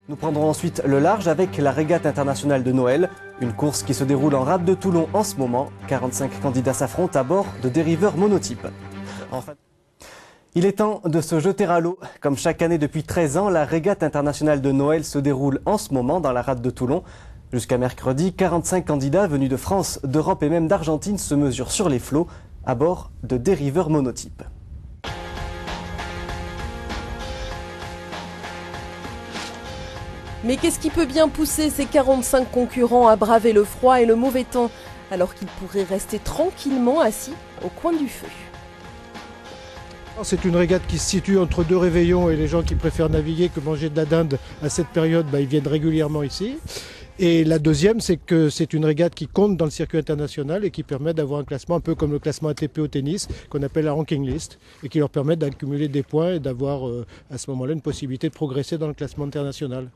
Nous prendrons ensuite le large avec la régate internationale de Noël, une course qui se déroule en rade de Toulon en ce moment. 45 candidats s'affrontent à bord de dériveurs monotypes. Enfin, il est temps de se jeter à l'eau. Comme chaque année depuis 13 ans, la régate internationale de Noël se déroule en ce moment dans la rade de Toulon. Jusqu'à mercredi, 45 candidats venus de France, d'Europe et même d'Argentine se mesurent sur les flots à bord de dériveurs monotypes. Mais qu'est-ce qui peut bien pousser ces 45 concurrents à braver le froid et le mauvais temps, alors qu'ils pourraient rester tranquillement assis au coin du feu? C'est une régate qui se situe entre deux réveillons et les gens qui préfèrent naviguer que manger de la dinde à cette période, ils viennent régulièrement ici. Et la deuxième, c'est que c'est une régate qui compte dans le circuit international et qui permet d'avoir un classement un peu comme le classement ATP au tennis, qu'on appelle la ranking list, et qui leur permet d'accumuler des points et d'avoir à ce moment-là une possibilité de progresser dans le classement international.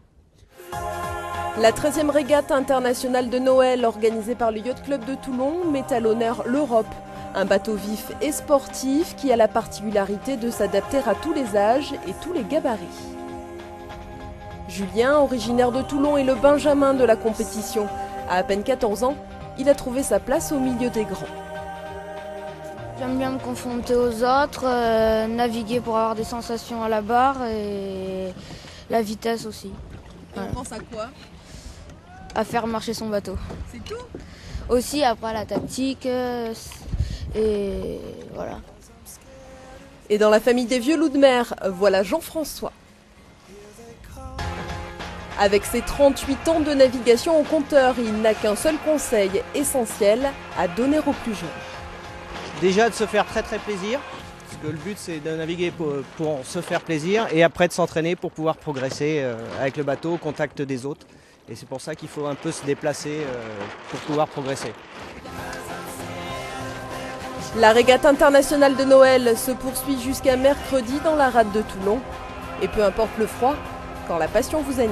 La 13e régate internationale de Noël organisée par le Yacht Club de Toulon met à l'honneur l'Europe, un bateau vif et sportif qui a la particularité de s'adapter à tous les âges et tous les gabarits. Julien, originaire de Toulon, est le benjamin de la compétition. À peine 14 ans, il a trouvé sa place au milieu des grands. J'aime bien me confronter aux autres, naviguer pour avoir des sensations à la barre et la vitesse aussi. On pense à quoi? À faire marcher son bateau. C'est tout? Aussi après la tactique et voilà. Et dans la famille des vieux loups de mer, voilà Jean-François. Avec ses 38 ans de navigation au compteur, il n'a qu'un seul conseil essentiel à donner aux plus jeunes. Déjà de se faire très plaisir, parce que le but c'est de naviguer pour se faire plaisir et après de s'entraîner pour pouvoir progresser avec le bateau au contact des autres. Et c'est pour ça qu'il faut un peu se déplacer pour pouvoir progresser. La régate internationale de Noël se poursuit jusqu'à mercredi dans la rade de Toulon. Et peu importe le froid, quand la passion vous anime.